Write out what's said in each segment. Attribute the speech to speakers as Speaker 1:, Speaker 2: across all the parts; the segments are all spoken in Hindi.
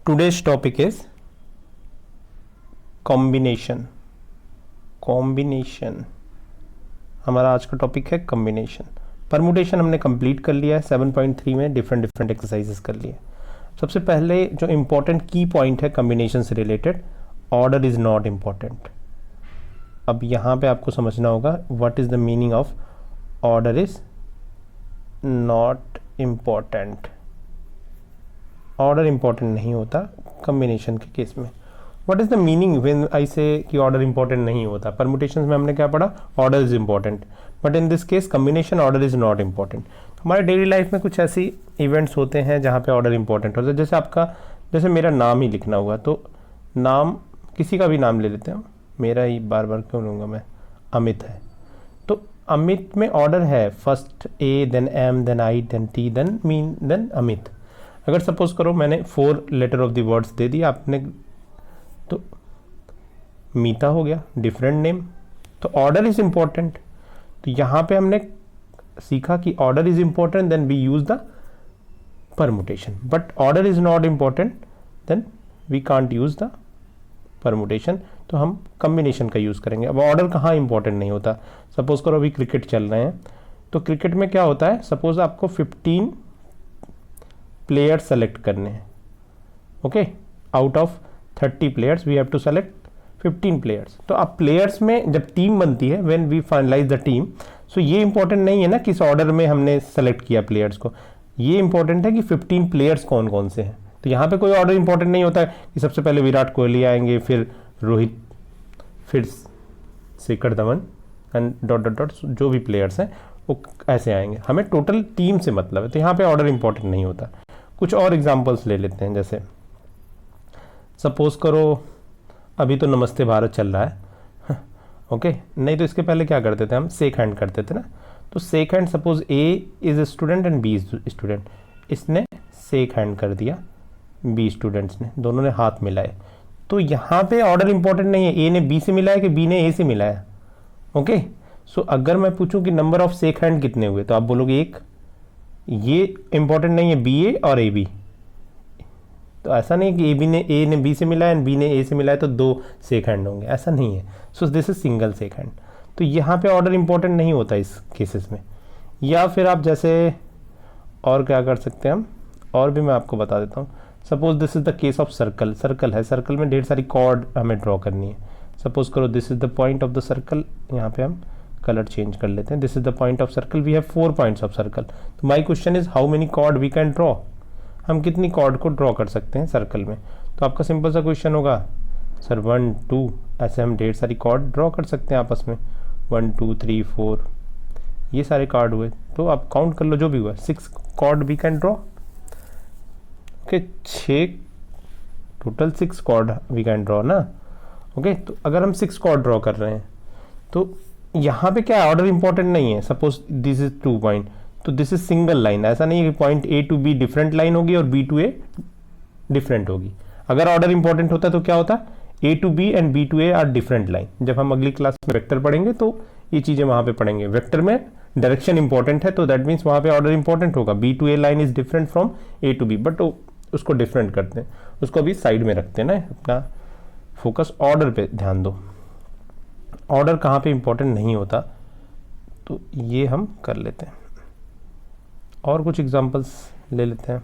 Speaker 1: Today's topic is combination. Combination हमारा आज का टॉपिक है कॉम्बिनेशन। परमुटेशन हमने कंप्लीट कर लिया है 7.3 में, डिफरेंट एक्सरसाइजेस कर लिए। सबसे पहले जो इम्पोर्टेंट की पॉइंट है कॉम्बिनेशन से related, order is not important. अब यहाँ पे आपको समझना होगा what is the meaning of order is not important. Order important नहीं होता कॉम्बिनेशन के केस में। What is the meaning when I से कि ऑर्डर इम्पॉर्टेंट नहीं होता? परमुटेशन में हमने क्या पढ़ा? Order is important, but in this case combination order is not important. हमारे डेली लाइफ में कुछ ऐसी इवेंट्स होते हैं जहाँ पे ऑर्डर इम्पॉर्टेंट होता है। जैसे मेरा नाम ही लिखना हुआ, तो नाम किसी का भी नाम ले लेते हैं, मेरा ही बार बार क्यों लूँगा मैं, अमित है, तो अमित में ऑर्डर है, first A, then M, then I, then T, then mean, then Amit. अगर सपोज करो मैंने 4 लेटर ऑफ द वर्ड्स दे दिया आपने, तो मीता हो गया, डिफरेंट नेम। तो ऑर्डर इज इम्पॉर्टेंट। तो यहाँ पे हमने सीखा कि order is important, then we use the permutation. But order is not important, then we can't use the permutation. तो हम कॉम्बिनेशन का यूज़ करेंगे। अब ऑर्डर कहाँ इंपॉर्टेंट नहीं होता? सपोज करो अभी क्रिकेट चल रहे हैं, तो क्रिकेट में क्या होता है, सपोज आपको 15 प्लेयर्स सेलेक्ट करने हैं, okay, out of 30 players we have to select 15 players. तो अब प्लेयर्स में जब टीम बनती है, when we finalise the team, so ये इंपॉर्टेंट नहीं है ना किस ऑर्डर में हमने सेलेक्ट किया प्लेयर्स को, ये इंपॉर्टेंट है कि 15 प्लेयर्स कौन कौन से हैं। तो यहाँ पे कोई ऑर्डर इंपॉर्टेंट नहीं होता है कि सबसे पहले विराट कोहली आएंगे, फिर रोहित, फिर Shikhar Dhawan and dot dot dot, जो भी प्लेयर्स हैं वो ऐसे आएंगे। हमें टोटल टीम से मतलब है, तो यहाँ पे ऑर्डर इंपॉर्टेंट नहीं होता। कुछ और एग्जांपल्स ले लेते हैं। जैसे सपोज करो अभी तो नमस्ते भारत चल रहा है, ओके, नहीं तो इसके पहले क्या करते थे हम, शेक हैंड करते थे ना। तो shake hand, suppose A is a student and B is student, इसने शेक हैंड कर दिया, बी स्टूडेंट्स ने, दोनों ने हाथ मिलाए। तो यहाँ पे ऑर्डर इंपॉर्टेंट नहीं है, ए ने बी से मिलाया कि बी ने ए से मिलाया, ओके। सो अगर मैं पूछूं कि नंबर ऑफ शेक हैंड कितने हुए, तो आप बोलोगे 1। ये इंपॉर्टेंट नहीं है बी ए और ए बी। तो ऐसा नहीं कि ए ने बी से मिलाया एंड बी ने ए से मिलाया तो 2 शेक हैंड होंगे, ऐसा नहीं है। सो this is single shake hand. तो यहाँ पे ऑर्डर इंपॉर्टेंट नहीं होता इस केसेस में। या फिर आप जैसे और क्या कर सकते हैं हम, और भी मैं आपको बता देता हूँ। Suppose this is the case of circle. Circle है, सर्कल में ढेर सारी कॉर्ड हमें ड्रॉ करनी है। सपोज करो this is the point of the circle, यहाँ पे हम कलर चेंज कर लेते हैं। This is the point of circle, we have 4 points of circle. तो my question is how many chord we can draw, हम कितनी कॉर्ड को ड्रॉ कर सकते हैं सर्कल में। तो आपका सिंपल सा क्वेश्चन होगा सर 1 2, ऐसे हम ढेर सारी कॉर्ड ड्रॉ कर सकते हैं आपस में, 1 2 3 4, ये सारे कार्ड हुए। तो आप काउंट कर लो जो भी हुआ, 6 chord we can draw, okay, 6 total 6 chord we can draw ना, ओके। तो अगर हम 6 कॉर्ड ड्रॉ कर रहे हैं, तो यहाँ पे क्या ऑर्डर इंपॉर्टेंट नहीं है। सपोज दिस इज 2 पॉइंट, तो दिस इज सिंगल लाइन, ऐसा नहीं है कि point A to B different line होगी और बी टू ए डिफरेंट होगी। अगर ऑर्डर इंपॉर्टेंट होता तो क्या होता, A to B and B to A are different line. जब हम अगली क्लास में वेक्टर पढ़ेंगे तो ये चीज़ें वहाँ पे पढ़ेंगे। वेक्टर में डायरेक्शन इंपॉर्टेंट है, तो दैट मीन्स वहाँ पे ऑर्डर इंपॉर्टेंट होगा। B to A line is different from A to B, but उसको डिफरेंट करते हैं, उसको अभी साइड में रखते हैं ना, अपना फोकस ऑर्डर पे ध्यान दो। ऑर्डर कहाँ पे इंपॉर्टेंट नहीं होता, तो ये हम कर लेते हैं। और कुछ एग्जांपल्स ले लेते हैं,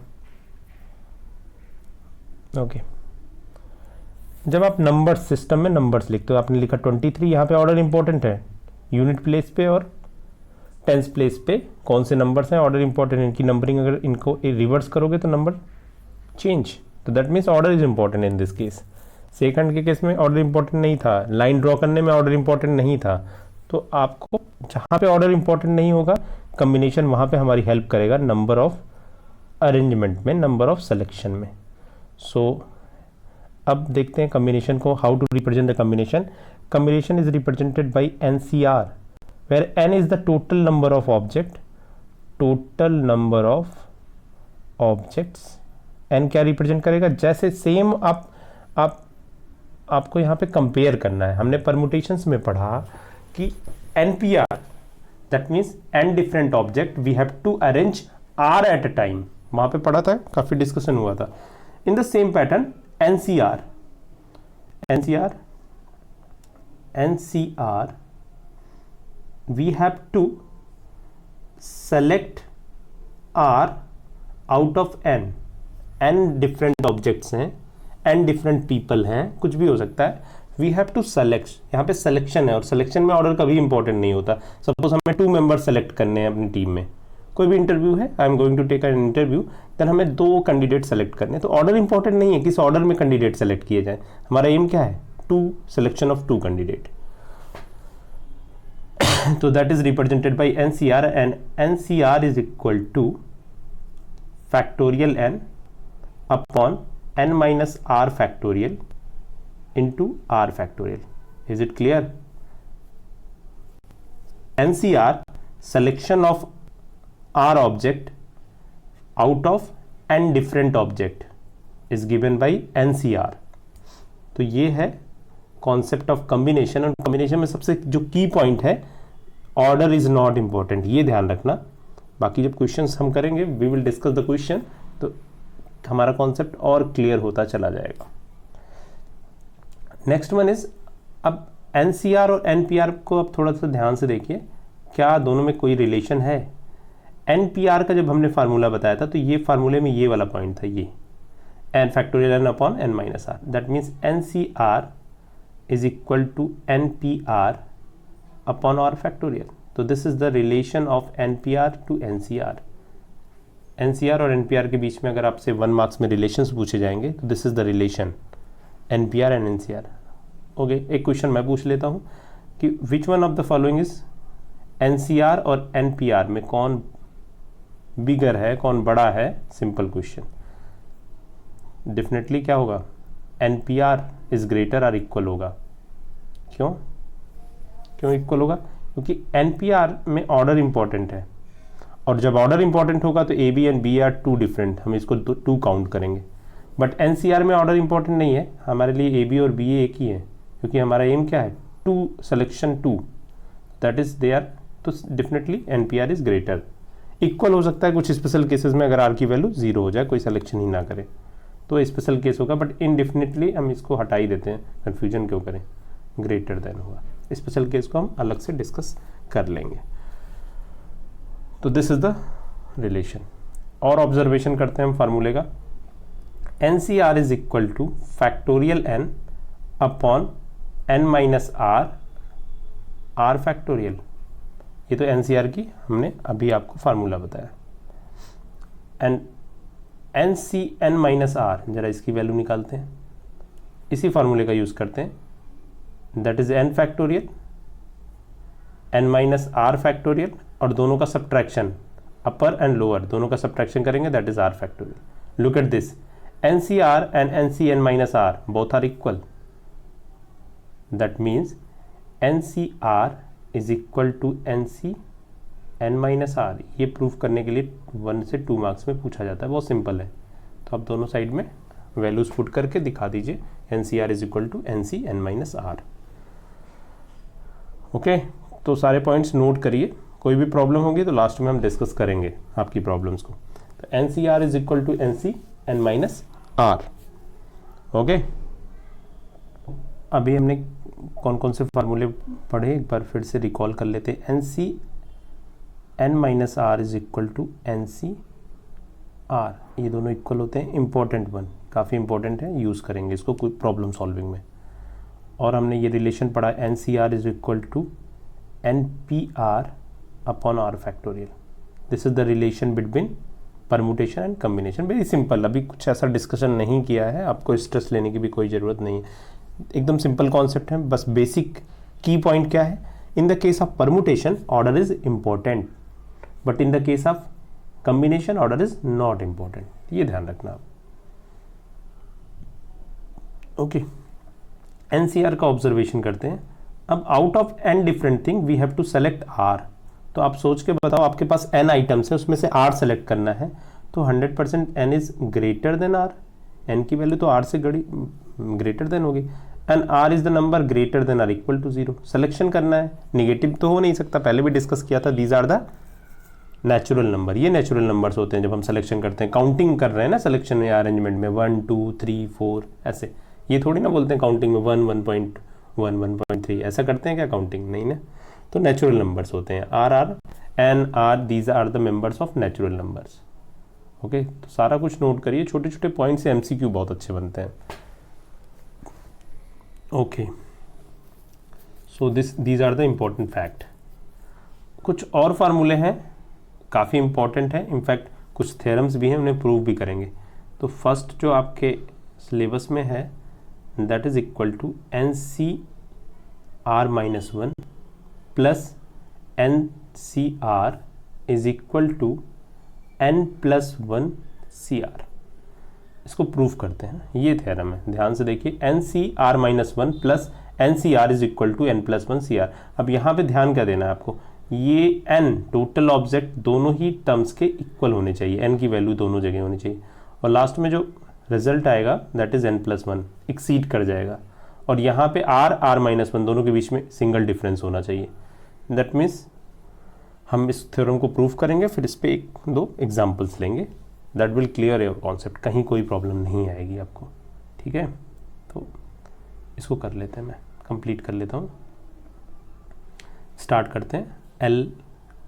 Speaker 1: ओके। जब आप नंबर सिस्टम में नंबर्स लिखते हो, आपने लिखा 23, यहाँ पे ऑर्डर इंपॉर्टेंट है, यूनिट प्लेस पे और टेंस प्लेस पे कौन से नंबर्स हैं, ऑर्डर इंपॉर्टेंट है। इनकी नंबरिंग अगर इनको रिवर्स करोगे तो नंबर चेंज, तो that means order is important in this case. Second के केस में ऑर्डर इंपॉर्टेंट नहीं था, लाइन ड्रॉ करने में ऑर्डर इंपॉर्टेंट नहीं था। तो आपको जहाँ पे ऑर्डर इंपॉर्टेंट नहीं होगा, कॉम्बिनेशन वहाँ पे हमारी हेल्प करेगा नंबर ऑफ अरेंजमेंट में, नंबर ऑफ सिलेक्शन में। सो अब देखते हैं कॉम्बिनेशन को, how to represent the combination. Combination is represented by NCR, where n is the total number of object, total number of objects. n क्या रिप्रेजेंट करेगा, जैसे सेम आपको यहाँ पे कंपेयर करना है। हमने परमुटेशंस में पढ़ा कि NPR, that means n different object we have to arrange R at a time, वहाँ पे पढ़ा था, काफ़ी डिस्कशन हुआ था। in the same pattern NCR we have to select R out of n different objects हैं, n डिफरेंट पीपल हैं, कुछ भी हो सकता है. वी हैव टू सेलेक्ट, यहाँ पे सिलेक्शन है और सिलेक्शन में ऑर्डर कभी इंपॉर्टेंट नहीं होता. सपोज हमें 2 मेंबर सेलेक्ट करने हैं अपनी टीम में, कोई भी इंटरव्यू है, I am going to take an interview, then हमें 2 कैंडिडेट सेलेक्ट करने हैं. तो ऑर्डर इंपॉर्टेंट नहीं है, किस ऑर्डर में कैंडिडेट सेलेक्ट किए जाए. हमारा एम क्या है? 2 सिलेक्शन ऑफ 2 कैंडिडेट. तो that is represented by NCR and NCR is equal to factorial n upon n minus r factorial into r factorial. Is it clear? NCR, selection of r object out of n different object is given by NCR. तो ये है कॉन्सेप्ट ऑफ कॉम्बिनेशन. और कॉम्बिनेशन में सबसे जो की पॉइंट है, ऑर्डर इज नॉट इंपॉर्टेंट, ये ध्यान रखना. बाकी जब क्वेश्चंस हम करेंगे, we will discuss the question, तो हमारा कॉन्सेप्ट और क्लियर होता चला जाएगा. नेक्स्ट वन इज, अब NCR और NPR को अब थोड़ा सा ध्यान से देखिए, क्या दोनों में कोई रिलेशन है. NPR का जब हमने फार्मूला बताया था, तो ये फार्मूले में ये वाला पॉइंट था, ये n factorial n upon n minus r. That means NCR is equal to NPR upon r factorial. तो this is the relation of NPR to NCR. NCR और NPR के बीच में अगर आपसे 1 मार्क्स में रिलेशंस पूछे जाएंगे, तो this is the relation NPR and NCR. Okay, एक क्वेश्चन मैं पूछ लेता हूँ कि which one of the following is NCR और NPR में कौन बिगर है, कौन बड़ा है. Simple question. डेफिनेटली क्या होगा? NPR इज ग्रेटर और इक्वल होगा. क्यों इक्वल होगा? क्योंकि NPR में ऑर्डर इंपॉर्टेंट है, और जब ऑर्डर इंपॉर्टेंट होगा तो AB and B are 2 different, हम इसको 2 काउंट करेंगे. बट NCR में ऑर्डर इंपॉर्टेंट नहीं है, हमारे लिए AB और BA एक ही है, क्योंकि हमारा एम क्या है? 2 selection 2, that is they are. तो definitely NPR is greater. Equal हो सकता है कुछ स्पेशल केसेस में, अगर R की वैल्यू 0 हो जाए, कोई सिलेक्शन ही ना करे, तो स्पेशल केस होगा. बट इनडेफिनेटली हम इसको हटा ही देते हैं, कन्फ्यूजन क्यों करें. ग्रेटर देन होगा. स्पेशल केस को हम अलग से डिस्कस कर लेंगे. तो दिस इज द रिलेशन. और ऑब्जर्वेशन करते हैं हम फार्मूले का. NCR is equal to factorial n upon n minus r factorial. ये तो NCR की हमने अभी आपको फार्मूला बताया. एंड NCN माइनस r, जरा इसकी वैल्यू निकालते हैं, इसी फार्मूले का यूज करते हैं. That is n factorial n minus r factorial, और दोनों का सब्ट्रैक्शन, अपर एंड लोअर दोनों का सब्ट्रैक्शन करेंगे, that is r factorial. Look at this, NCR and NCN minus r both are equal. That means NCR is equal to NCN minus r. ये प्रूफ करने के लिए 1 से 2 मार्क्स में पूछा जाता है, बहुत सिंपल है. तो आप दोनों साइड में वैल्यूज पुट करके दिखा दीजिए. NCR is equal to NCN minus r. Okay, तो सारे पॉइंट्स नोट करिए. कोई भी प्रॉब्लम होगी तो लास्ट में हम डिस्कस करेंगे आपकी प्रॉब्लम्स को. तो NCR is equal to NCN minus r. Okay, अभी हमने कौन कौन से फार्मूले पढ़े, एक बार फिर से रिकॉल कर लेते हैं. NCN minus r is equal to NCR. ये दोनों इक्वल होते हैं. इंपॉर्टेंट वन, काफ़ी इंपॉर्टेंट है, यूज़ करेंगे इसको कोई प्रॉब्लम सॉल्विंग में. और हमने ये रिलेशन पढ़ा, NCR is equal to NPR upon r factorial. This is the relation between permutation and combination. Very simple. अभी कुछ ऐसा डिस्कशन नहीं किया है, आपको स्ट्रेस लेने की भी कोई ज़रूरत नहीं है. एकदम सिंपल कॉन्सेप्ट है. बस बेसिक की पॉइंट क्या है, in the case of permutation order is important, but in the case of combination order is not important. ये ध्यान रखना आप. ओके, NCR का ऑब्जर्वेशन करते हैं. अब out of n different thing we have to select r. तो आप सोच के बताओ, आपके पास n आइटम्स है, उसमें से r सेलेक्ट करना है, तो 100% n is greater than r. n की वैल्यू तो r से ग्रेटर देन होगी. And r is the number greater than r equal to 0. Selection करना है, निगेटिव तो हो नहीं सकता, पहले भी डिस्कस किया था. These are the natural number, ये नेचुरल नंबर्स होते हैं जब हम सिलेक्शन करते हैं, काउंटिंग कर रहे हैं ना सिलेक्शन या अरेंजमेंट में 1 2 3 4 ऐसे, ये थोड़ी ना बोलते हैं काउंटिंग में 1 1.1 1.3 ऐसा करते हैं क्या काउंटिंग, नहीं ना। तो नेचुरल नंबर्स होते हैं r r n r, these are the members of natural numbers. Okay, तो सारा कुछ नोट करिए, छोटे छोटे पॉइंट से एमसीक्यू बहुत अच्छे बनते हैं। Okay, so these are the important fact. कुछ और फार्मूले हैं काफ़ी इंपॉर्टेंट है, इनफैक्ट कुछ थ्योरम्स भी हैं, उन्हें प्रूव भी करेंगे। तो फर्स्ट जो आपके सिलेबस में है that is equal to n c r minus 1 plus n c r is equal to n plus 1 c r. इसको प्रूव करते हैं, ये थ्योरम है, ध्यान से देखिए, n c r minus 1 plus n c r is equal to n plus 1 c r. अब यहाँ पे ध्यान क्या देना है आपको, ये n टोटल ऑब्जेक्ट दोनों ही टर्म्स के इक्वल होने चाहिए, n की वैल्यू दोनों जगह होनी चाहिए, और लास्ट में जो रिजल्ट आएगा that is n plus 1 exceed कर जाएगा, और यहाँ पे r r माइनस 1 दोनों के बीच में सिंगल डिफरेंस होना चाहिए। दैट मीन्स हम इस थ्योरम को प्रूव करेंगे, फिर इस पे एक दो एग्जाम्पल्स लेंगे, that will clear your concept, कहीं कोई प्रॉब्लम नहीं आएगी आपको। ठीक है, तो इसको कर लेते हैं, मैं कंप्लीट कर लेता हूँ। स्टार्ट करते हैं एल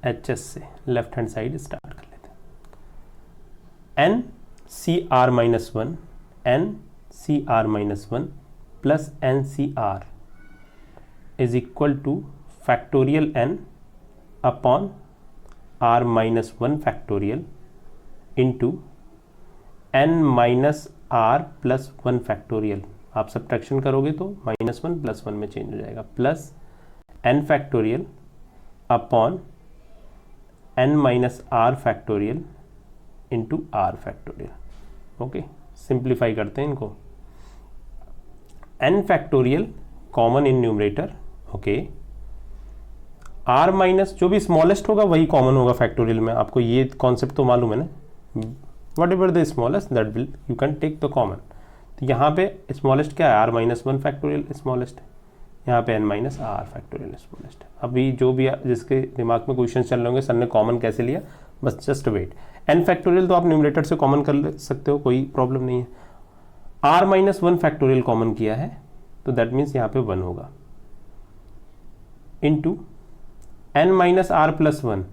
Speaker 1: एच एस से, लेफ्ट हैंड साइड स्टार्ट कर लेते हैं। N c r minus 1 n c r minus 1 plus n c r is equal to factorial n upon r minus 1 factorial into n minus r plus 1 factorial. आप सब्ट्रैक्शन करोगे तो -1 प्लस 1 में चेंज हो जाएगा, plus n factorial upon n minus r factorial into r factorial. Okay, simplify करते हैं इनको। N factorial common in numerator, okay, r minus जो भी स्मॉलेस्ट होगा वही कॉमन होगा फैक्टोरियल में, आपको ये कॉन्सेप्ट तो मालूम है ना, whatever the smallest that will you can take the common. तो यहाँ पे स्मॉलेस्ट क्या है, आर माइनस 1 फैक्टोरियल स्मॉलेस्ट है, यहाँ पे n minus r factorial smallest है। अभी जो भी जिसके दिमाग में क्वेश्चन चल रहे होंगे सर ने कॉमन कैसे लिया, बस जस्ट वेट। एन फैक्टोरियल तो आप न्यूमरेटर से कॉमन कर सकते हो, कोई प्रॉब्लम नहीं है। आर माइनस 1 फैक्टोरियल कॉमन किया है तो दैट मीन्स यहाँ पे 1 होगा, into n minus r plus 1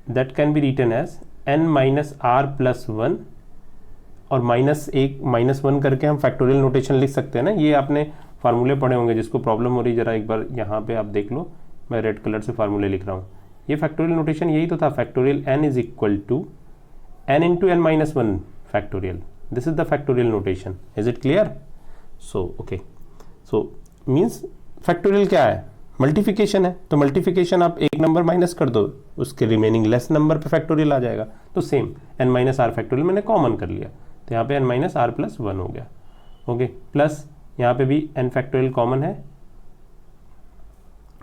Speaker 1: that can be written as n minus r plus 1, और -1 करके हम फैक्टोरियल नोटेशन लिख सकते हैं ना, ये आपने फार्मूले पढ़े होंगे। जिसको प्रॉब्लम हो रही जरा एक बार यहाँ पे आप देख लो, मैं रेड कलर से फार्मूले लिख रहा हूँ। ये फैक्टोरियल नोटेशन यही तो था, factorial n is equal to n into n minus 1 factorial, this is the factorial notation. Is it clear? So okay, so means factorial क्या है, मल्टीप्लिकेशन है, तो मल्टीप्लिकेशन आप एक नंबर माइनस कर दो, उसके रिमेनिंग लेस नंबर पे फैक्टोरियल आ जाएगा। तो same n minus r factorial मैंने कॉमन कर लिया, तो यहाँ पे एन माइनस आर प्लस 1 हो गया। ओके, प्लस यहाँ पे भी एन फैक्टोरियल कॉमन है,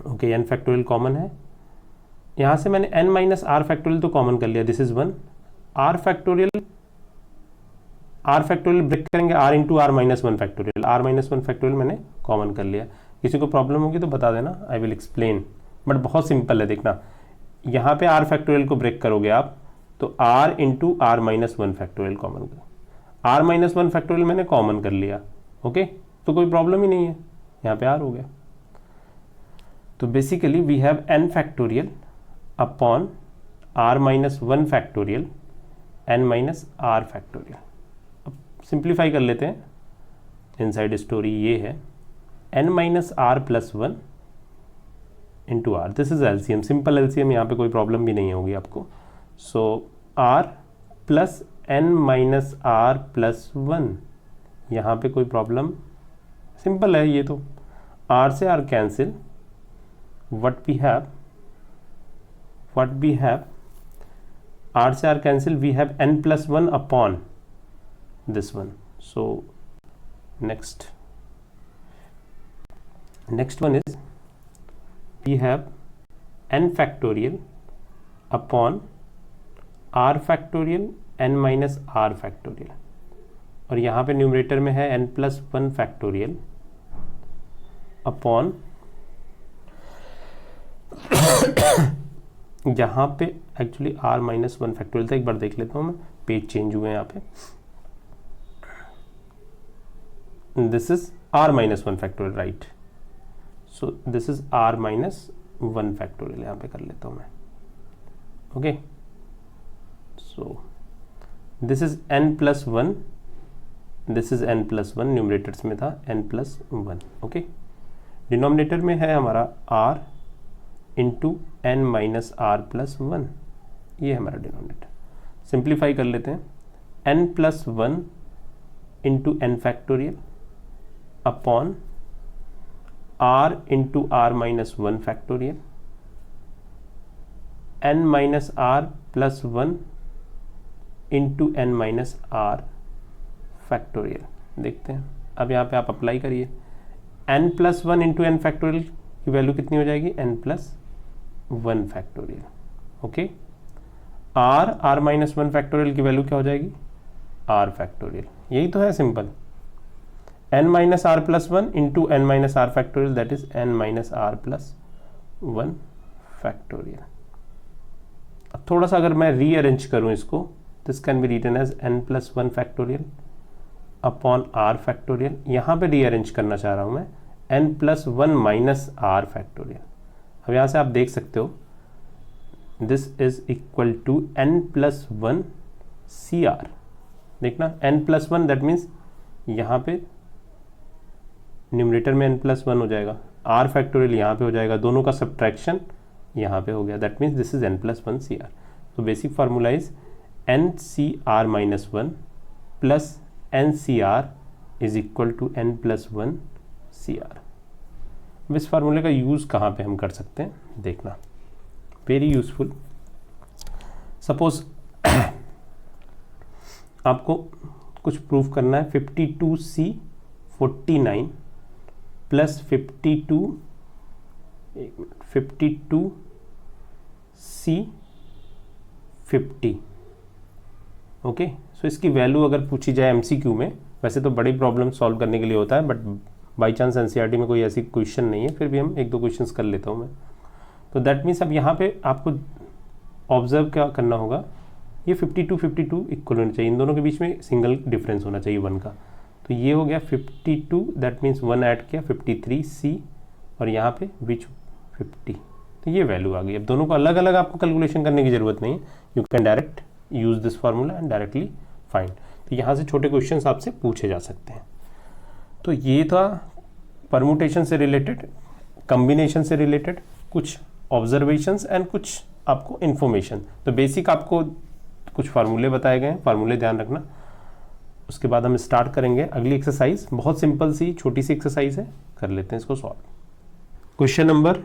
Speaker 1: ओके, एन फैक्टोरियल कॉमन है। यहाँ से मैंने एन माइनस आर फैक्टोरियल तो कॉमन कर लिया, this is 1। R factorial break करेंगे, r into r minus 1 factorial, r minus 1 factorial मैंने कॉमन कर लिया। किसी को प्रॉब्लम होगी तो बता देना, आई विल एक्सप्लेन, बट बहुत सिंपल है। देखना, यहाँ पे आर फैक्टोरियल को ब्रेक करोगे आप तो r into r minus 1 factorial common कर, आर माइनस 1 फैक्टोरियल मैंने कॉमन कर लिया। ओके, तो कोई प्रॉब्लम ही नहीं है, यहाँ पे आर हो गया। तो basically we have n factorial upon r minus 1 factorial n minus r factorial. अब सिंप्लीफाई कर लेते हैं, इनसाइड स्टोरी ये है n minus r plus 1 into r, this is LCM, simple LCM, यहाँ पे कोई प्रॉब्लम भी नहीं होगी आपको। So r plus n minus r plus 1, यहाँ पे कोई प्रॉब्लम, सिंपल है ये तो, आर से r cancel, what we have r से r cancel, we have n plus 1 upon this one. So next one is we have n factorial upon r factorial n minus r factorial, और यहाँ पे न्यूमरेटर में है n plus 1 factorial अपॉन यहाँ पे एक्चुअली r माइनस 1 फैक्टोरियल था, एक बार देख लेता हूँ मैं, पेज चेंज हुए हैं यहाँ पे, this is r minus 1 factorial, right, so this is r minus 1 factorial, यहाँ पे कर लेता हूँ मैं, okay, so this is n plus 1, this is n plus 1, numerators में था n प्लस 1, ओके, डिनोमिनेटर में है हमारा r into n minus r plus 1, ये हमारा डिनोमिनेटर, सिंप्लीफाई कर लेते हैं, n plus 1 into n factorial upon r into r minus 1 factorial, n minus r plus 1 into n minus r factorial. देखते हैं, अब यहाँ पे आप अप्लाई करिए, n plus 1 into n factorial की वैल्यू कितनी हो जाएगी, n plus 1 factorial, okay, r minus 1 factorial की वैल्यू क्या हो जाएगी, r फैक्टोरियल, यही तो है simple, n minus r plus 1 into n minus r factorial, that is n minus r plus 1 factorial. अब थोड़ा सा अगर मैं रीअरेंज करूं इसको, this can be written as n plus 1 factorial upon r factorial, यहाँ पे रीअरेंज करना चाह रहा हूँ मैं, n plus 1 minus r factorial. अब यहाँ से आप देख सकते हो, this is equal to n plus 1 CR, देखना n प्लस 1, दैट मीन्स यहाँ पे न्यूमरेटर में n प्लस 1 हो जाएगा, r फैक्टोरियल यहाँ पे हो जाएगा, दोनों का सब्ट्रैक्शन यहाँ पे हो गया, that means this is n plus 1 CR। तो basic formula is NCR minus 1 plus NCR is equal to n plus 1 CR। अब इस फार्मूले का यूज़ कहाँ पे हम कर सकते हैं, देखना, वेरी यूजफुल। सपोज आपको कुछ प्रूफ करना है, 52C 49 प्लस 52C 50, ओके, सो इसकी वैल्यू अगर पूछी जाए MCQ में, वैसे तो बड़ी प्रॉब्लम सॉल्व करने के लिए होता है, बट बाई चांस NCERT में कोई ऐसी क्वेश्चन नहीं है, फिर भी हम एक दो क्वेश्चंस कर लेता हूँ मैं। तो दैट मीन्स अब यहाँ पे आपको ऑब्जर्व क्या करना होगा, ये 52 इक्वल होना चाहिए, इन दोनों के बीच में सिंगल डिफरेंस होना चाहिए 1 का, तो ये हो गया 52, दैट मीन्स 1 ऐड किया 53C, और यहाँ पे विच 50, तो ये वैल्यू आ गई। अब दोनों को अलग अलग आपको कैलकुलेशन करने की जरूरत नहीं है, you can direct use this formula and directly find. तो यहाँ से छोटे क्वेश्चंस आपसे पूछे जा सकते हैं। तो ये था परमुटेशन से रिलेटेड, कम्बिनेशन से रिलेटेड कुछ ऑब्जर्वेशंस एंड कुछ आपको इन्फॉर्मेशन। तो बेसिक आपको कुछ फार्मूले बताए गए हैं, फार्मूले ध्यान रखना। उसके बाद हम स्टार्ट करेंगे अगली एक्सरसाइज, बहुत सिंपल सी छोटी सी एक्सरसाइज है, कर लेते हैं इसको सॉल्व। क्वेश्चन नंबर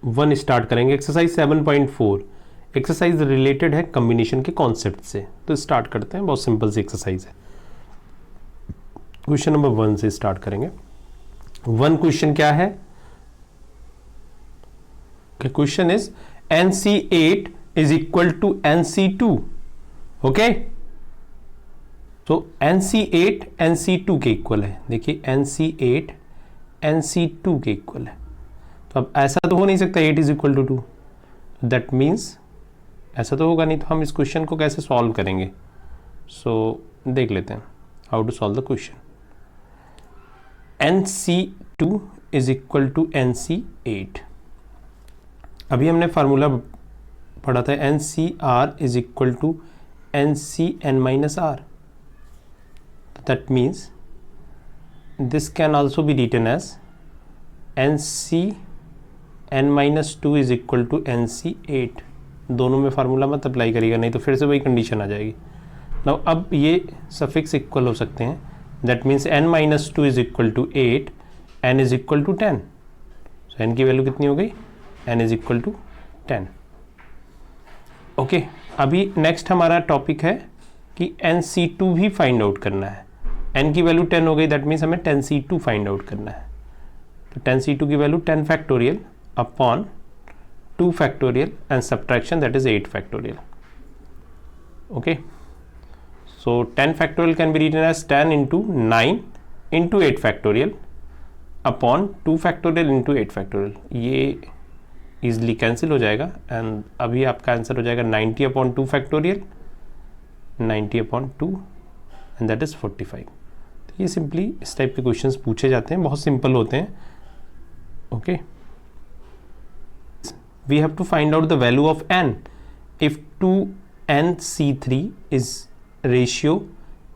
Speaker 1: 1 स्टार्ट करेंगे, एक्सरसाइज 7.4। एक्सरसाइज रिलेटेड है कॉम्बिनेशन के कॉन्सेप्ट से, तो स्टार्ट करते हैं, बहुत सिंपल सी एक्सरसाइज है। क्वेश्चन नंबर 1 से स्टार्ट करेंगे। 1 क्वेश्चन क्या है, question is NC8 is equal to NC2, okay, तो NC8 NC2 के इक्वल है। देखिए NC8 NC2 के इक्वल है, तो अब ऐसा तो हो नहीं सकता 8 is equal to 2, that means ऐसा तो होगा नहीं, तो हम इस क्वेश्चन को कैसे सॉल्व करेंगे। सो देख लेते हैं how to solve the question. NC2 is equal to NC8, अभी हमने फार्मूला पढ़ा था NCR is equal to NCN minus R, that means this can also be written as NCN minus 2 is equal to NC8। दोनों में फार्मूला मत अप्लाई करिएगा, नहीं तो फिर से वही कंडीशन आ जाएगी। नाउ अब ये सफिक्स इक्वल हो सकते हैं, that means n minus 2 is equal to 8, n is equal to 10, so n की वैल्यू कितनी हो गई, n is equal to 10, okay. अभी नेक्स्ट हमारा टॉपिक है कि NC2 भी फाइंड आउट करना है। n की वैल्यू 10 हो गई, दैट मीन्स हमें 10C2 फाइंड आउट करना है। तो 10C2 की value 10 factorial upon 2 factorial and subtraction, that is 8 factorial, okay. So 10 factorial can be written as 10 into 9 into 8 factorial upon 2 factorial into 8 factorial। ये ईजिली कैंसिल हो जाएगा एंड अभी आपका आंसर हो जाएगा 90/2 फैक्टोरियल, 90/2 एंड दैट इज़ 45। तो ये सिंपली इस टाइप के क्वेश्चंस पूछे जाते हैं, बहुत सिंपल होते हैं। Okay, we have to find out the value of n if 2nc3 is ratio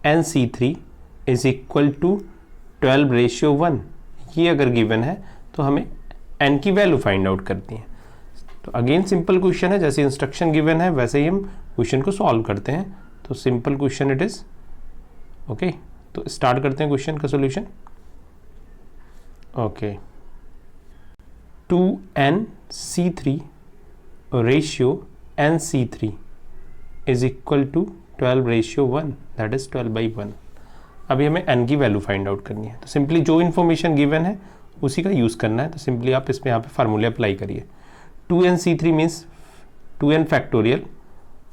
Speaker 1: nc3 is equal to 12:1। ये अगर गिवन है तो हमें n की वैल्यू फाइंड आउट करनी है। तो अगेन सिंपल क्वेश्चन है, जैसे इंस्ट्रक्शन गिवन है वैसे ही हम क्वेश्चन को सॉल्व करते हैं। तो simple question it is. Okay, तो स्टार्ट करते हैं क्वेश्चन का solution. Okay, 2nc3 ratio nc3 is equal to 12:1, that is 12/1। अभी हमें n की वैल्यू फाइंड आउट करनी है। तो सिंपली जो इन्फॉर्मेशन गिवन है उसी का यूज़ करना है। तो सिंपली आप इसमें यहाँ पे फार्मूले अप्लाई करिए। 2nc3 means 2n factorial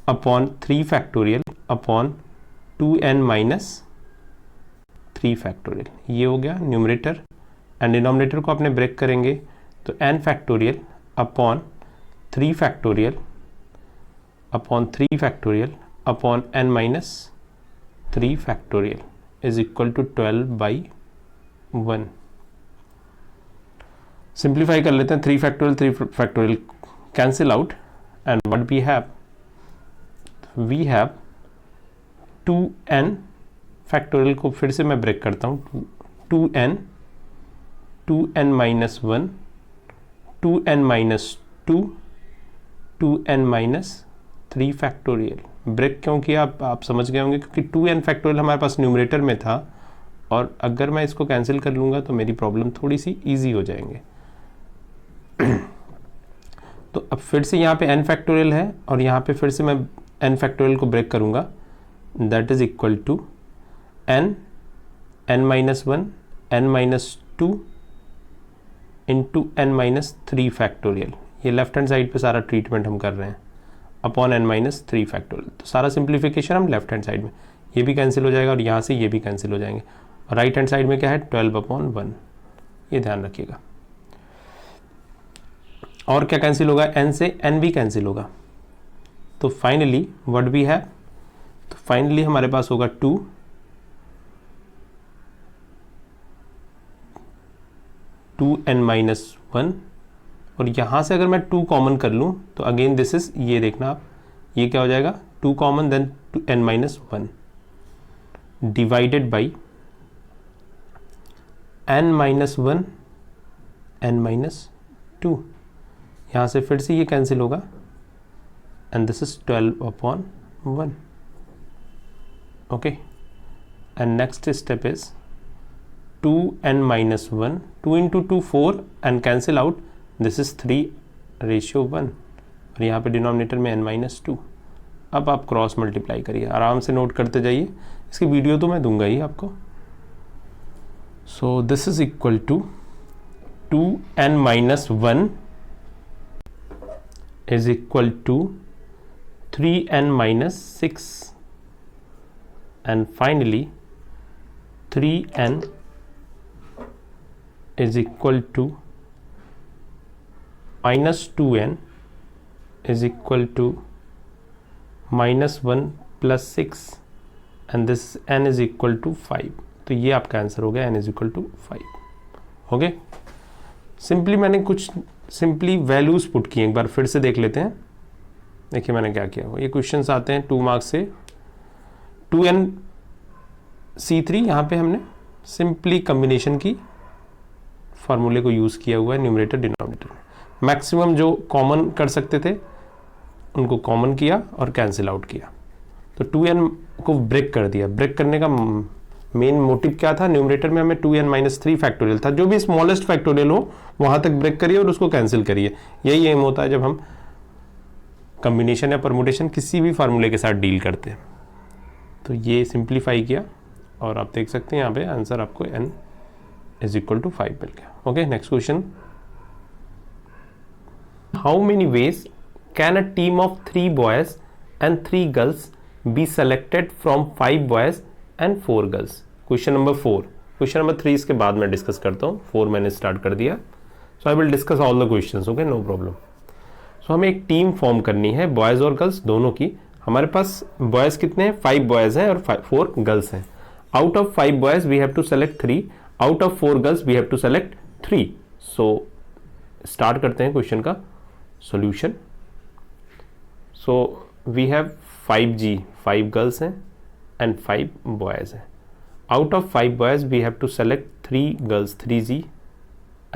Speaker 1: upon 3 factorial upon 2n minus 3 factorial. ये हो गया न्यूमरेटर एंड डिनोमिनेटर को अपने ब्रेक करेंगे तो n factorial upon 3 factorial upon 3 factorial upon n minus 3 factorial is equal to 12/1। Simplify कर लेते हैं। 3 factorial cancel out and what we have 2n factorial को फिर से मैं ब्रेक करता हूँ। 2n minus 1, 2n minus 2, 2n minus 3 factorial. Break क्यों किया आप समझ गए होंगे, क्योंकि 2n फैक्टोरियल हमारे पास न्यूमरेटर में था और अगर मैं इसको कैंसिल कर लूँगा तो मेरी प्रॉब्लम थोड़ी सी ईजी हो जाएंगे। तो अब फिर से यहाँ पे n फैक्टोरियल है और यहाँ पे फिर से मैं n फैक्टोरियल को ब्रेक करूँगा, that is equal to n minus 1, n minus 2 into n minus 3 factorial. ये लेफ्ट हैंड साइड पे सारा ट्रीटमेंट हम कर रहे हैं अपॉन n माइनस 3 फैक्टोरियल। तो सारा सिंप्लीफिकेशन हम लेफ्ट हैंड साइड में, ये भी कैंसिल हो जाएगा और यहाँ से ये भी कैंसिल हो जाएंगे। और राइट हैंड साइड में क्या है 12/1, ये ध्यान रखिएगा। और क्या कैंसिल होगा, n से n भी कैंसिल होगा। तो फाइनली व्हाट वी हैव, तो फाइनली हमारे पास होगा 2n माइनस 1 और यहाँ से अगर मैं 2 कॉमन कर लूँ तो अगेन दिस इज, ये देखना आप, ये क्या हो जाएगा 2 common then n minus 1 divided by n minus 1, n minus 2। यहाँ से फिर से ये कैंसिल होगा and this is 12/1। Okay, and next step is 2n minus 1, 2 into 2 4 and cancel out, this is 3:1 और यहाँ पे डिनोमिनेटर में n माइनस 2। अब आप क्रॉस मल्टीप्लाई करिए, आराम से नोट करते जाइए, इसकी वीडियो तो मैं दूंगा ही आपको। So this is equal to 2n minus 1 is equal to 3n minus 6 and finally 3n is equal to minus 2n is equal to minus 1 plus 6 and this n is equal to 5। तो ये आपका आंसर हो गया, n is equal to 5। Okay, simply मैंने कुछ सिंपली वैल्यूज पुट किए, एक बार फिर से देख लेते हैं। देखिए मैंने क्या किया, ये क्वेश्चंस आते हैं 2 मार्क्स से। 2nc3 यहाँ पे हमने सिंपली कम्बिनेशन की फार्मूले को यूज़ किया हुआ है न्यूमरेटर डिनोमिनेटर में। मैक्सिमम जो कॉमन कर सकते थे उनको कॉमन किया और कैंसिल आउट किया। तो 2n को ब्रेक कर दिया। ब्रेक करने का मेन मोटिव क्या था, न्यूमरेटर में हमें 2n माइनस 3 फैक्टोरियल था, जो भी स्मॉलेस्ट फैक्टोरियल हो वहाँ तक ब्रेक करिए और उसको कैंसिल करिए। यही एम होता है जब हम कम्बिनेशन या परमुटेशन किसी भी फार्मूले के साथ डील करते हैं। तो ये सिंप्लीफाई किया और आप देख सकते हैं यहाँ पे आंसर आपको n इज इक्वल टू 5 मिल गया। Okay, next question, how many ways can a team of 3 boys and 3 girls be selected from 5 boys and 4 girls. Question number 4, question number 3 इसके बाद मैं डिस्कस करता हूँ, 4 मैंने स्टार्ट कर दिया। So I will discuss all the questions. Okay, no problem. So हमें एक टीम फॉर्म करनी है बॉयज़ और गर्ल्स दोनों की। हमारे पास बॉयज़ कितने हैं, 5 बॉयज़ हैं और 4 गर्ल्स हैं। Out of 5 boys we have to select 3, out of 4 girls we have to select 3। So start करते हैं क्वेश्चन का solution. So we have 5G, 5 girls हैं एंड 5 बॉयज़ हैं। Out of 5 boys we have to select 3 girls, 3G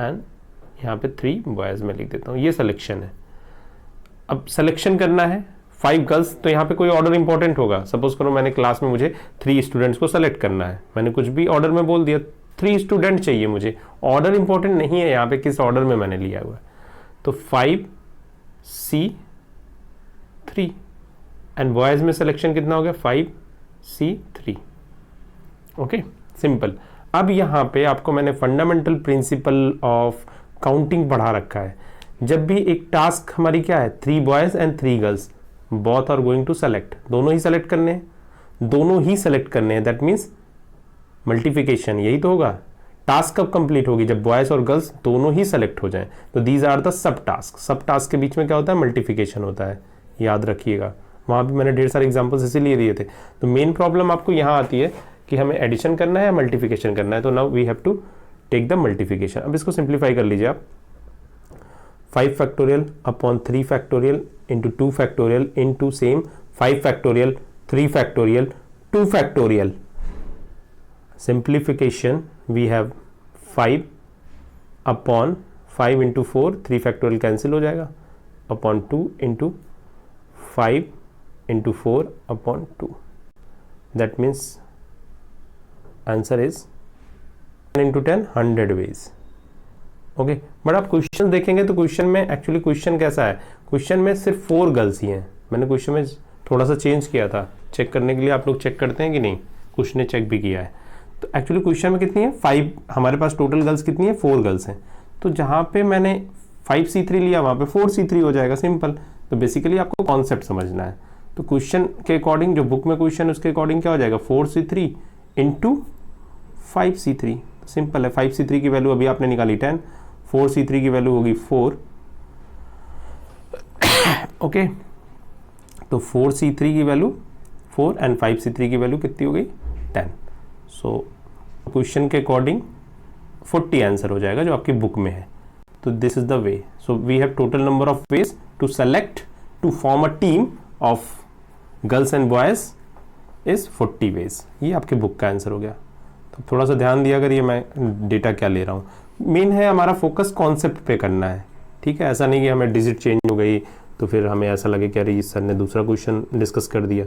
Speaker 1: and यहाँ पे 3 बॉयज़ में लिख देता हूँ। ये सिलेक्शन है। अब सिलेक्शन करना है 5 गर्ल्स, तो यहाँ पे कोई ऑर्डर इंपॉर्टेंट होगा। सपोज करो मैंने क्लास में मुझे 3 स्टूडेंट्स को सेलेक्ट करना है, मैंने कुछ भी ऑर्डर में बोल दिया, 3 स्टूडेंट चाहिए मुझे, ऑर्डर इंपॉर्टेंट नहीं है यहाँ पे किस ऑर्डर में मैंने लिया हुआ है। तो 5C3 एंड बॉयज़ में सिलेक्शन कितना हो गया, 5C3। Okay, simple. अब यहाँ पे आपको मैंने फंडामेंटल प्रिंसिपल ऑफ काउंटिंग पढ़ा रखा है। जब भी एक टास्क हमारी क्या है, 3 boys and 3 girls both are going to select, दोनों ही सेलेक्ट करने हैं, दोनों ही सेलेक्ट करने हैं, दैट मीन्स मल्टीप्लिकेशन, यही तो होगा। टास्क कब कंप्लीट होगी, जब बॉयज़ और गर्ल्स दोनों ही सेलेक्ट हो जाएं। तो these are the subtask. Subtask के बीच में क्या होता है, मल्टीप्लिकेशन होता है, याद रखिएगा। वहाँ भी मैंने ढेर सारे एग्जाम्पल्स इसीलिए दिए थे। तो मेन प्रॉब्लम आपको यहाँ आती है कि हमें एडिशन करना है या मल्टीप्लिकेशन करना है। तो now we have to take the multiplication. अब इसको सिंप्लीफाई कर लीजिए आप। 5 factorial upon 3 factorial into 2 factorial into same 5 factorial 3 factorial 2 factorial. Simplification we have 5 upon 5 into 4, 3 factorial cancel हो जाएगा, upon 2 into 5 into 4 upon 2। That means answer is 10 into 10, 100 ways. Okay, but आप क्वेश्चन देखेंगे तो क्वेश्चन में एक्चुअली क्वेश्चन कैसा है, क्वेश्चन में सिर्फ 4 गर्ल्स ही हैं। मैंने क्वेश्चन में थोड़ा सा चेंज किया था चेक करने के लिए। आप लोग चेक करते हैं कि नहीं, कुछ ने चेक भी किया है। तो एक्चुअली क्वेश्चन में कितनी है, 5, हमारे पास टोटल गर्ल्स कितनी है, 4 गर्ल्स हैं। तो जहाँ पे मैंने 5C3 लिया वहाँ पे 4C3 हो जाएगा, सिंपल। तो बेसिकली आपको कॉन्सेप्ट समझना है। तो क्वेश्चन के अकॉर्डिंग, जो बुक में क्वेश्चन उसके अकॉर्डिंग क्या हो जाएगा, 4C3 इंटू 5C3। सिंपल है। 5C3 की वैल्यू अभी आपने निकाली 10, 4C3 की वैल्यू होगी 4। ओके, तो 4C3 की वैल्यू 4 एंड 5C3 की वैल्यू कितनी हो गई, 10। सो क्वेश्चन के अकॉर्डिंग 40 आंसर हो जाएगा जो आपकी बुक में है। तो this is the way. So we have total number of ways to select to form a team of girls and boys is 40 ways. ये आपके बुक का आंसर हो गया। तो थोड़ा सा ध्यान दिया करिए मैं डेटा क्या ले रहा हूँ। मेन है हमारा फोकस कॉन्सेप्ट पे करना है, ठीक है। ऐसा नहीं कि हमें डिजिट चेंज हो गई तो फिर हमें ऐसा लगे कि अरे सर ने दूसरा क्वेश्चन डिस्कस कर दिया।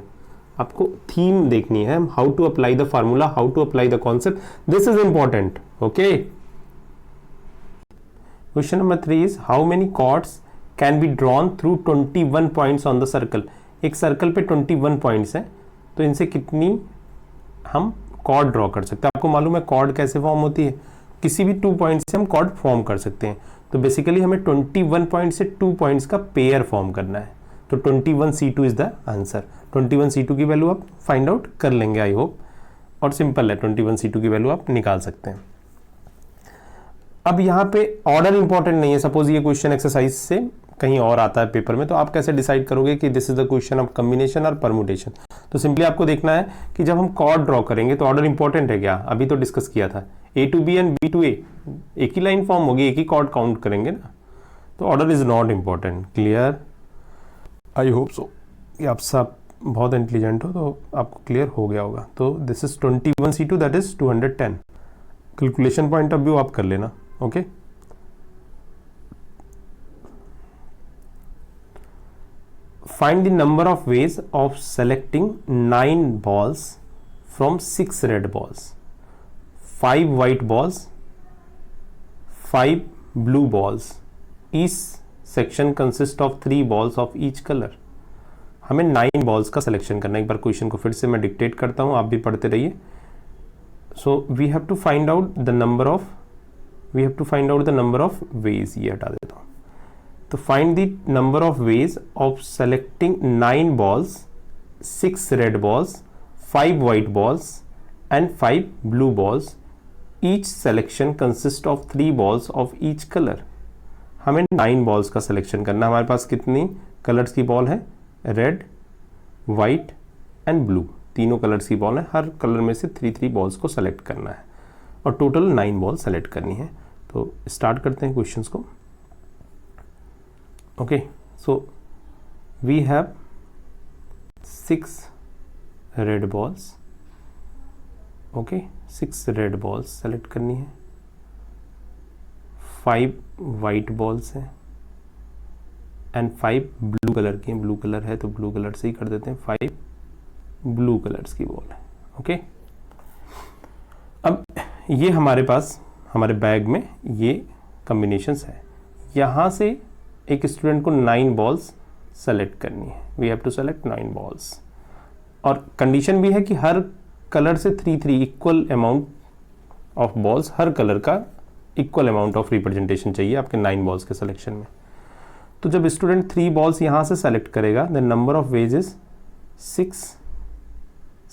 Speaker 1: आपको थीम देखनी है, how to apply the formula, how to apply the concept, this is important. Okay, question number 3 is how many chords can be drawn through 21 points on the circle. एक सर्कल पे 21 पॉइंट्स हैं, तो इनसे कितनी हम कॉर्ड ड्रॉ कर सकते हैं। आपको मालूम है कॉर्ड कैसे फॉर्म होती है, किसी भी 2 पॉइंट से हम कॉर्ड फॉर्म कर सकते हैं। तो बेसिकली हमें 21 पॉइंट से 2 पॉइंट्स का पेयर फॉर्म करना है। तो 21C2 is the answer. 21C2 की वैल्यू आप फाइंड आउट कर लेंगे आई होप, और सिंपल है, 21C2 की वैल्यू आप निकाल सकते हैं। अब यहाँ पे ऑर्डर इंपॉर्टेंट नहीं है। सपोज ये क्वेश्चन एक्सरसाइज से कहीं और आता है पेपर में, तो आप कैसे डिसाइड करोगे कि this is the question of combination और परमुटेशन। तो सिंपली आपको देखना है कि जब हम कॉर्ड ड्रॉ करेंगे तो ऑर्डर इंपॉर्टेंट है क्या, अभी तो डिस्कस किया था। A to B and B to A, एक ही लाइन फॉर्म होगी, एक ही कॉर्ड काउंट करेंगे ना, तो order is not important. Clear, I hope so कि आप सब बहुत इंटेलिजेंट हो तो आपको क्लियर हो गया होगा। तो this is 21C2 that is 210। Calculation point of view आप कर लेना। Okay, find the number of ways of selecting 9 balls from 6 red balls, 5 white balls, 5 blue balls. Each section consists of 3 balls of each color. हमें 9 balls का सिलेक्शन करना है। एक बार क्वेश्चन को फिर से मैं डिक्टेट करता हूँ, आप भी पढ़ते रहिए। So we have to find out the number of ways। ये हटा देता हूँ। तो find the number of ways of selecting 9 balls, 6 red balls, 5 white balls and 5 blue balls. Each selection consists of 3 balls of each color. हमें 9 बॉल्स का सिलेक्शन करना है। हमारे पास कितनी कलर्स की बॉल है? रेड, वाइट एंड ब्लू, तीनों कलर्स की बॉल है। हर कलर में से 3 बॉल्स को सेलेक्ट करना है और टोटल 9 बॉल सेलेक्ट करनी है। तो स्टार्ट करते हैं क्वेश्चंस को। Okay, so we have 6 red balls. Okay, 6 red balls select करनी है। 5 वाइट बॉल्स हैं एंड 5 ब्लू कलर की हैं। ब्लू कलर है तो ब्लू कलर से ही कर देते हैं। 5 ब्लू कलर्स की बॉल है। ओके, अब ये हमारे पास हमारे बैग में ये कॉम्बिनेशंस है। यहाँ से एक स्टूडेंट को 9 बॉल्स सेलेक्ट करनी है। We have to select 9 balls और कंडीशन भी है कि हर कलर से 3 इक्वल अमाउंट ऑफ बॉल्स, हर कलर का इक्वल अमाउंट ऑफ रिप्रेजेंटेशन चाहिए आपके 9 बॉल्स के सिलेक्शन में। तो जब स्टूडेंट 3 बॉल्स यहाँ से सेलेक्ट करेगा, the number of ways is 6।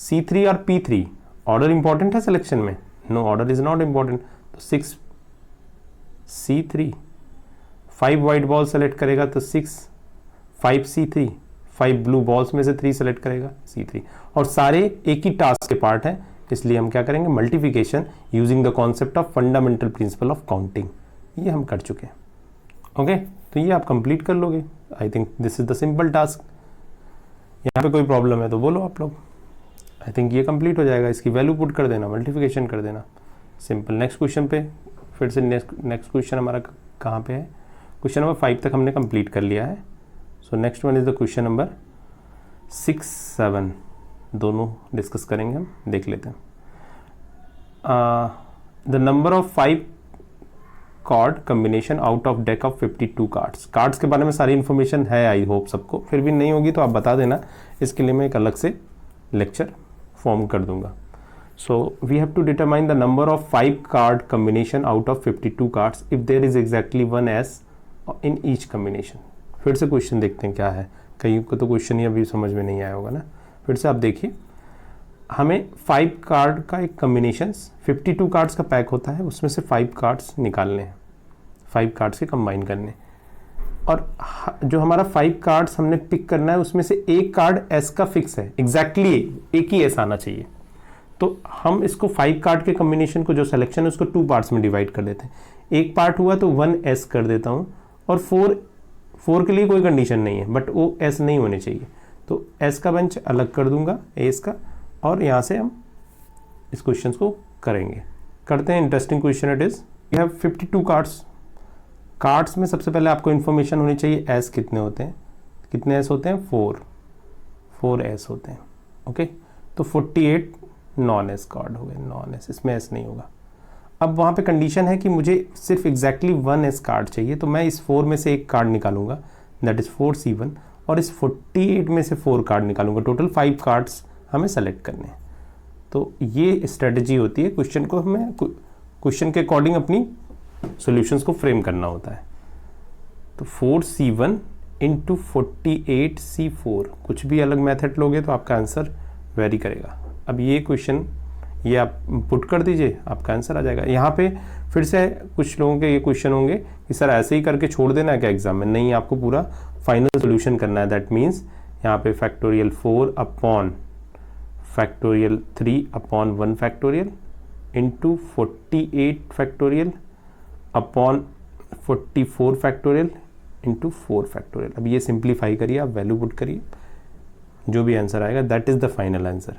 Speaker 1: C3 और P3 ऑर्डर इंपॉर्टेंट है सिलेक्शन में? No, order is not important. तो 6 C3, 5 वाइट बॉल सेलेक्ट करेगा तो 6, 5 C3, 5 ब्लू बॉल्स में से 3 सेलेक्ट करेगा C3। और सारे एक ही टास्क के पार्ट हैं, इसलिए हम क्या करेंगे? Multiplication using the concept of fundamental principle of counting. ये हम कर चुके हैं। ओके, तो ये आप कंप्लीट कर लोगे। I think this is the simple task. यहाँ पे कोई प्रॉब्लम है तो बोलो आप लोग। आई थिंक ये कंप्लीट हो जाएगा। इसकी वैल्यू पुट कर देना, मल्टीप्लिकेशन कर देना, सिंपल। नेक्स्ट क्वेश्चन पे फिर से नेक्स्ट क्वेश्चन हमारा कहाँ पे है? क्वेश्चन नंबर 5 तक हमने कंप्लीट कर लिया है। So next one is the question number 6, 7 दोनों डिस्कस करेंगे हम। देख लेते हैं। The number of 5 card combination out of deck of 52 cards. Cards के बारे में सारी इन्फॉर्मेशन है आई होप सबको, फिर भी नहीं होगी तो आप बता देना, इसके लिए मैं एक अलग से लेक्चर फॉर्म कर दूंगा। So we have to determine the number of 5 card combination out of 52 cards if there is exactly 1 ace in each combination. फिर से क्वेश्चन देखते हैं क्या है। कहीं को तो क्वेश्चन ही अभी समझ में नहीं आया होगा ना। फिर से आप देखिए, हमें 5 कार्ड का एक कॉम्बिनेशन, 52 कार्ड्स का पैक होता है, उसमें से 5 कार्ड्स निकालने हैं, 5 कार्ड्स के कंबाइन करने। और जो हमारा 5 कार्ड्स हमने पिक करना है उसमें से एक कार्ड एस का फिक्स है, एग्जैक्टली एक ही एस आना चाहिए। तो हम इसको 5 कार्ड के कॉम्बिनेशन को जो सिलेक्शन है उसको 2 पार्ट्स में डिवाइड कर देते हैं। एक पार्ट हुआ तो 1 एस कर देता हूँ, और 4 के लिए कोई कंडीशन नहीं है, बट वो एस नहीं होने चाहिए, तो एस का बंच अलग कर दूंगा एस का, और यहाँ से हम इस क्वेश्चन को करेंगे। करते हैं। Interesting question it is. We have 52 cards. Cards में सबसे पहले आपको इन्फॉर्मेशन होनी चाहिए एस कितने होते हैं। कितने एस होते हैं? 4 एस होते हैं। ओके, तो 48 नॉन एस कार्ड हो गए, नॉन एस, इसमें एस नहीं होगा। अब वहाँ पे कंडीशन है कि मुझे सिर्फ एग्जैक्टली 1 एस कार्ड चाहिए, तो मैं इस 4 में से एक कार्ड निकालूंगा, दैट इज 4C1, और इस 48 में से 4 कार्ड निकालूंगा। टोटल 5 कार्ड्स हमें सेलेक्ट करने हैं। तो ये स्ट्रेटजी होती है। क्वेश्चन को हमें क्वेश्चन के अकॉर्डिंग अपनी सॉल्यूशंस को फ्रेम करना होता है। तो 4C1 इंटू 48C4, कुछ भी अलग मेथड लोगे तो आपका आंसर वेरी करेगा। अब ये क्वेश्चन ये आप पुट कर दीजिए, आपका आंसर आ जाएगा। यहाँ पे फिर से कुछ लोगों के ये क्वेश्चन होंगे कि सर ऐसे ही करके छोड़ देना है क्या एग्जाम में? नहीं, आपको पूरा फाइनल सोल्यूशन करना है। दैट मीन्स यहाँ पे factorial 4 upon factorial 3 upon 1 factorial into 48 factorial upon 44 factorial into 4 factorial. अब ये सिंप्लीफाई करिए, आप वैल्यू पुट करिए, जो भी आंसर आएगा that is the final answer.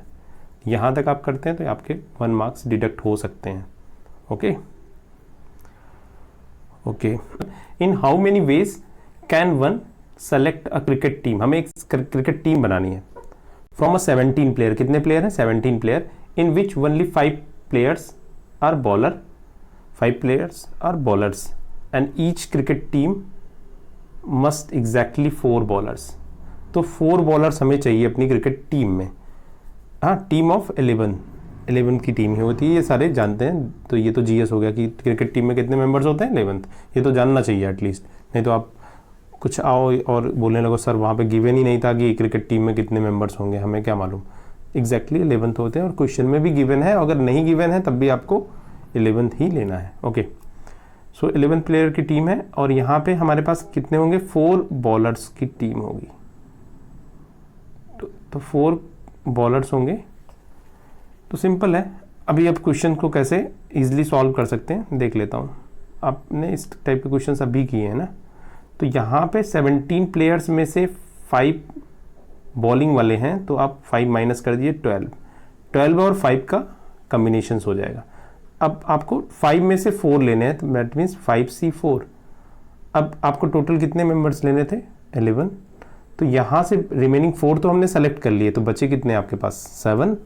Speaker 1: यहाँ तक आप करते हैं तो आपके 1 मार्क्स डिडक्ट हो सकते हैं। Okay okay, in how many ways can one select a cricket team? हमें एक क्रिकेट टीम बनानी है फ्रॉम अ 17 प्लेयर। कितने प्लेयर हैं? 17 player, in which only 5 players are bowler, 5 players are bowlers, and each cricket team must exactly 4 bowlers. तो 4 बॉलर्स हमें चाहिए अपनी क्रिकेट टीम में। हाँ, टीम ऑफ 11 की टीम ही होती है, ये सारे जानते हैं। तो ये तो जीएस हो गया कि क्रिकेट टीम में कितने मेंबर्स होते हैं, 11। ये तो जानना चाहिए एटलीस्ट, नहीं तो आप कुछ आओ और बोलने लगो सर वहाँ पे गिवन ही नहीं था कि क्रिकेट टीम में कितने मेंबर्स होंगे, हमें क्या मालूम। एग्जैक्टली 11 तो होते हैं, और क्वेश्चन में भी गिवन है, अगर नहीं गिवन है तब भी आपको 11 ही लेना है। ओके, सो 11 प्लेयर की टीम है और यहाँ पे हमारे पास कितने होंगे, 4 बॉलर्स की टीम होगी। तो 4 बॉलर्स होंगे। तो सिंपल है। अभी अब क्वेश्चन को कैसे इजीली सॉल्व कर सकते हैं देख लेता हूँ। आपने इस टाइप के क्वेश्चन अभी किए हैं ना। तो यहाँ पे 17 प्लेयर्स में से 5 बॉलिंग वाले हैं, तो आप 5 माइनस कर दिए 12 और 5 का कम्बिनेशन हो जाएगा। अब आपको 5 में से 4 लेने हैं, तो दैट मीन्स 5C4। अब आपको टोटल कितने मेंबर्स लेने थे, 11। तो यहाँ से रिमेनिंग 4 तो हमने सेलेक्ट कर लिए, तो बचे कितने आपके पास, 7।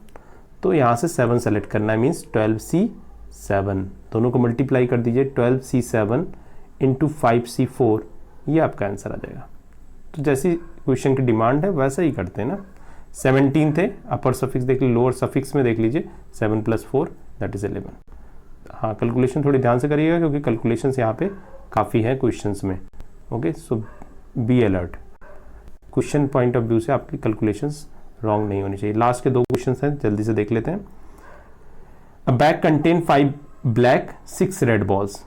Speaker 1: तो यहाँ से 7 सेलेक्ट करना है, मीन्स 12C7। दोनों को मल्टीप्लाई कर दीजिए, 12C7 इंटू 5C4, ये आपका आंसर आ जाएगा। तो जैसी क्वेश्चन की डिमांड है वैसा ही करते हैं ना। 17 थे, अपर सफिक्स देख लीजिए, लोअर सफिक्स में देख लीजिए, 7 + 4 दैट इज 11। हाँ, कैलकुलेशन थोड़ी ध्यान से करिएगा क्योंकि कैलकुलेशंस यहाँ पे काफ़ी हैं क्वेश्चंस में। Okay, so be alert. Question point of view से आपकी कैलकुलेशंस रॉन्ग नहीं होनी चाहिए। लास्ट के 2 क्वेश्चंस हैं, जल्दी से देख लेते हैं। A bag contain 5 black 6 red balls.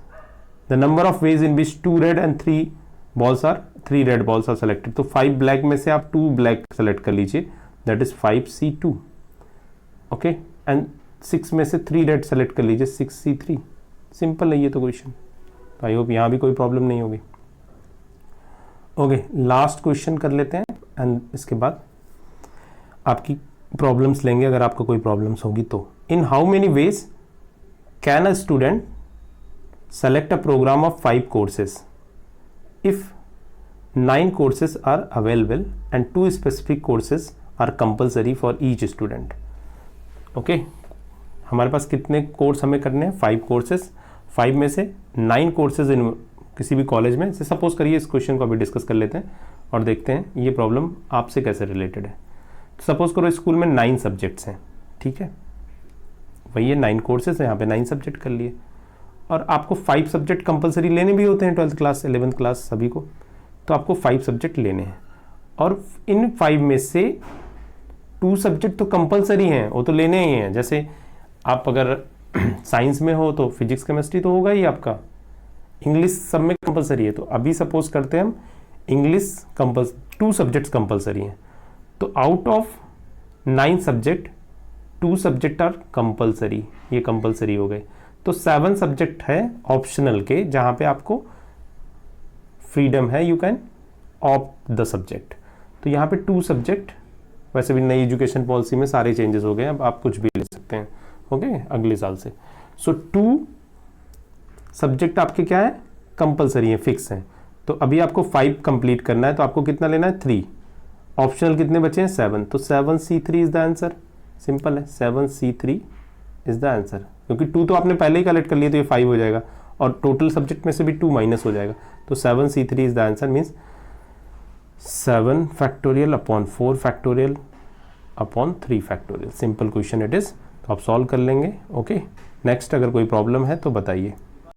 Speaker 1: The number of ways in which 2 red and 3 red balls are selected. तो 5 ब्लैक में से आप 2 ब्लैक सेलेक्ट कर लीजिए, that is 5C2। Okay, and 6 में से 3 रेड सेलेक्ट कर लीजिए, 6C3। सिंपल है ये तो क्वेश्चन। तो आई होप यहाँ भी कोई प्रॉब्लम नहीं होगी। ओके, लास्ट क्वेश्चन कर लेते हैं एंड इसके बाद आपकी प्रॉब्लम्स लेंगे अगर आपको कोई प्रॉब्लम्स होगी तो। In how many ways can a student select a programme of 5 courses if 9 courses are available and 2 specific courses are compulsory for each student? Okay, हमारे पास कितने कोर्स हमें करने हैं, 5 कोर्सेज। 5 में से 9 कोर्सेज इन किसी भी कॉलेज में से। सपोज करिए इस क्वेश्चन को अभी डिस्कस कर लेते हैं और देखते हैं ये प्रॉब्लम आपसे कैसे रिलेटेड है। तो सपोज करो स्कूल में 9 सब्जेक्ट्स हैं, ठीक है, वही है 9 कोर्सेज है, यहाँ पे 9 सब्जेक्ट कर लिए और आपको 5 सब्जेक्ट कंपलसरी लेने भी होते हैं 12th क्लास 11th क्लास सभी को। तो आपको 5 सब्जेक्ट लेने हैं और इन 5 में से 2 सब्जेक्ट तो कंपलसरी हैं, वो तो लेने ही हैं। जैसे आप अगर साइंस में हो तो फिजिक्स केमिस्ट्री तो होगा ही आपका, इंग्लिश सब में कंपलसरी है। तो अभी सपोज करते हैं हम इंग्लिश 2 सब्जेक्ट्स कंपलसरी हैं। तो out of 9 subject 2 subject are compulsory, ये कंपलसरी हो गए। तो 7 सब्जेक्ट है ऑप्शनल के, जहां पे आपको फ्रीडम है, you can opt the subject. तो यहाँ पे 2 सब्जेक्ट, वैसे भी नई एजुकेशन पॉलिसी में सारे चेंजेस हो गए, अब आप कुछ भी ले सकते हैं ओके अगले साल से। सो 2 सब्जेक्ट आपके क्या है, कंपलसरी है, फिक्स है। तो अभी आपको 5 कंप्लीट करना है, तो आपको कितना लेना है, 3। ऑप्शनल कितने बचे हैं, 7। तो 7C3 is the answer. Simple है, 7C3 इज द आंसर, क्योंकि 2 तो आपने पहले ही कलेक्ट कर लिए तो ये 5 हो जाएगा और टोटल सब्जेक्ट में से भी 2 माइनस हो जाएगा। तो 7C3 is the answer, means 7 factorial upon 4 factorial upon 3 factorial. Simple question it is. तो आप सॉल्व कर लेंगे। ओके, नेक्स्ट अगर कोई प्रॉब्लम है तो बताइए।